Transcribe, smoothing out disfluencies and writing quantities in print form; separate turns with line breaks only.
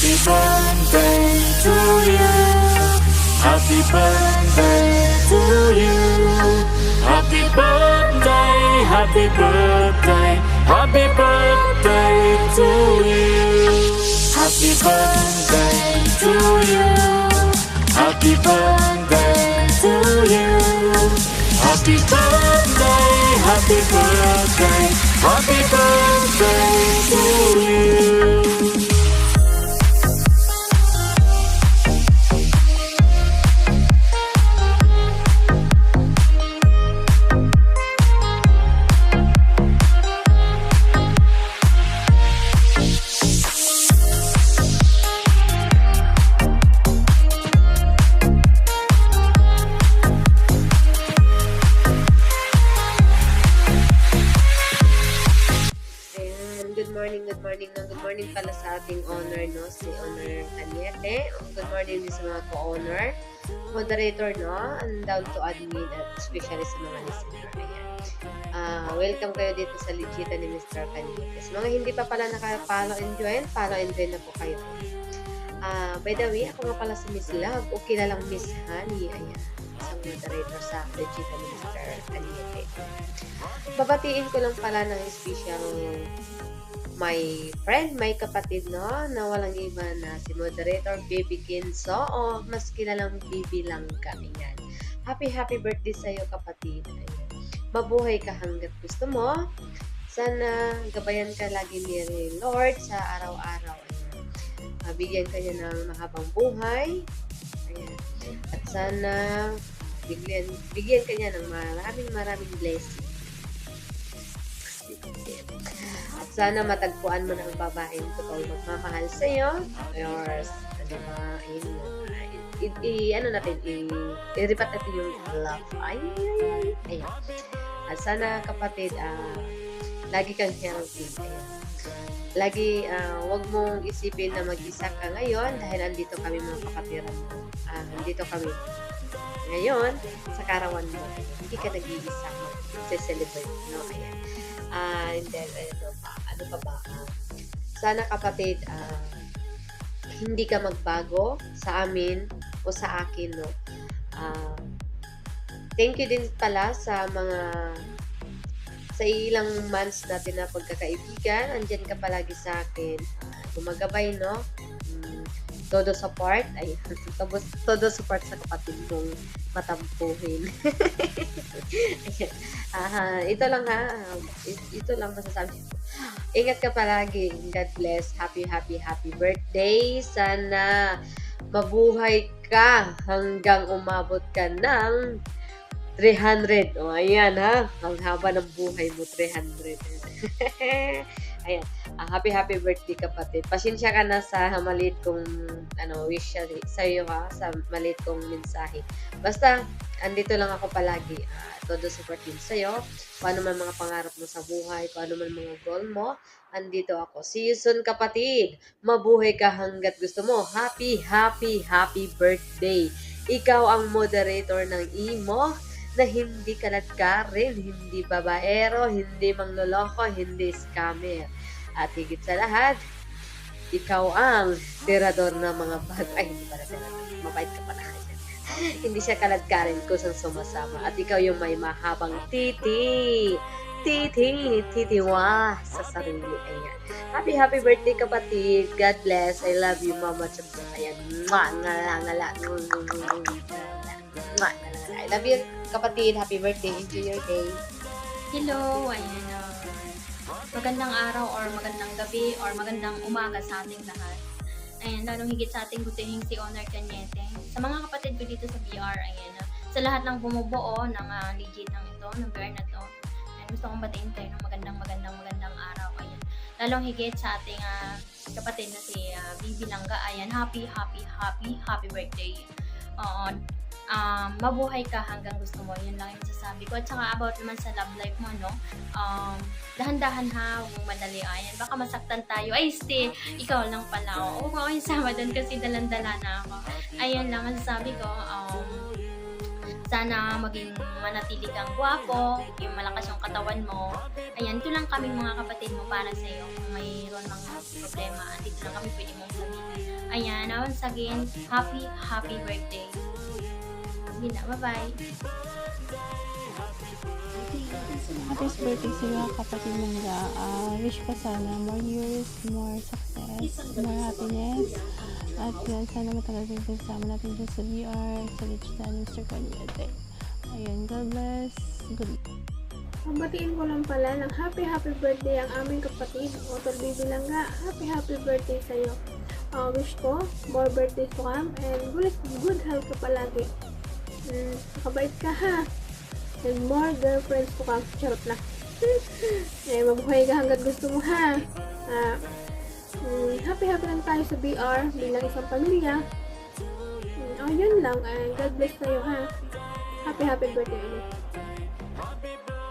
Happy birthday to you. Happy birthday to you. Happy birthday, happy birthday, happy birthday to you. Happy birthday to you. Happy birthday to you. Happy birthday, happy birthday, happy birthday to you.
Good morning pala sa ating owner, no? Si Owner Cañete. Good morning din sa mga co-owner, moderator, no? And down to admin at especially sa mga listener. Ayan. Welcome kayo dito sa Legita ni Mr. Cañete. Sa mga hindi pa pala naka-follow and join na po kayo. By the way, ako nga pala si Miss Love. Okay na lang Miss Honey. Ayan. Isang moderator sa Legita ni Mr. Cañete. Babatiin ko lang pala ng special my friend, my kapatid, no? Na walang iba na si moderator Baby Kinso o mas kilalang Bibi Langka. Ayan. Happy birthday sa'yo, kapatid. Ayan. Mabuhay ka hanggat gusto mo. Sana gabayan ka lagi ni Lord sa araw-araw. Ayan. Bigyan ka niya ng mahabang buhay. Ayan. At sana bigyan ka niya ng maraming blessing. At sana matagpuan mo na ang babaeng totoong magmamahal sa'yo. Yours. I-repat natin yung love. Ayan. At sana, kapatid, lagi kang healthy. Ayan. Lagi, wag mong isipin na mag-isa ka ngayon dahil andito kami mga kapatiran mo. Andito kami ngayon sa karawan mo. Hindi ka nag-iisa mo. Se-celebrate. No? Ayan. And then, ano pa ba? Sana, kapatid, hindi ka magbago sa amin o sa akin, no? Thank you din pala sa ilang months natin na pagkakaibigan. Andyan ka palagi sa akin. Gumagabay, no? Todo support. Ay, todo support sa kapatid kong matampuhin. Ito lang ito lang masasabi ko. Ingat ka palagi. God bless. Happy birthday. Sana mabuhay ka hanggang umabot ka ng 300. O, ayan ha. Ang haba ng buhay mo, 300. Ayan. Happy birthday, kapatid. Pasensya ka na sa maliit kong wish sa iyo, ha, sa maliit kong mensahe. Basta andito lang ako palagi. Todo support din sa iyo. Paano man mga pangarap mo sa buhay, paano man mga goal mo, andito ako. See you soon, kapatid. Mabuhay ka hanggat gusto mo. Happy birthday. Ikaw ang moderator ng imo na hindi kaladkarin, hindi babaero, hindi mangloloko, hindi scammer. At higit sa lahat, ikaw ang tirador ng mga bagay. Hindi pala tirador. Mabait ka pala. Hindi siya kaladkarin kusang sumasama. At ikaw yung may mahabang titiwa sa sarili. Ayan. Happy birthday, kapatid. God bless. I love you, Mama Chabot. Ayan. Ngala. I love you, kapatid. Happy birthday. Enjoy your day.
Hello, ayan. Magandang araw or magandang gabi or magandang umaga sa ating lahat. Ayan, lalong higit sa ating butihing si Owner Cañete. Sa mga kapatid ko dito sa BR, ayan, sa lahat ng bumubuo ng legit ng ito, ng BR na to, ayan, gusto kong batiin kayo ng magandang araw. Ayan, lalong higit sa ating kapatid na si Bibi Langga. Ayan, happy birthday. Mabuhay ka hanggang gusto mo. Yun lang yung masasabi ko. At saka about naman sa love life mo, no? Dahan-dahan ha, huwag mong madali. Ayan, baka masaktan tayo. Ay, stay, ikaw lang pala. Huwag mo yung sama doon kasi dalandala na ako. Ayan lang masasabi ko. Sana maging manatili kang gwapo, yung malakas yung katawan mo. Ayan, ito lang kami mga kapatid mo para sa iyo. Kung mayroon mang problema, andito lang kami pwede mong sabihin. Ayan, once again, happy birthday. Sige na, bye-bye.
Happy birthday sa mga kapatid nila. Wish ko sana more years, more success, more happiness. At yan, sana matagal din kasama natin dyan sa VR, sa Lichtan, Mr. Kanyete. Ayun, God bless. Good.
Mabatiin ko lang pala ng happy birthday ang aming kapatid, Otol Baby Langga. Happy birthday sa'yo. Wish ko, more birthdays to come and good health ka palagi. Nakabait ka ha. And more girlfriends to come. Charot na. Mabuhay ka hanggat gusto mo ha. Happy lang tayo sa BR bilang isang pamilya. Yun lang. God bless tayo ha. Happy birthday ulit.
Happy birthday.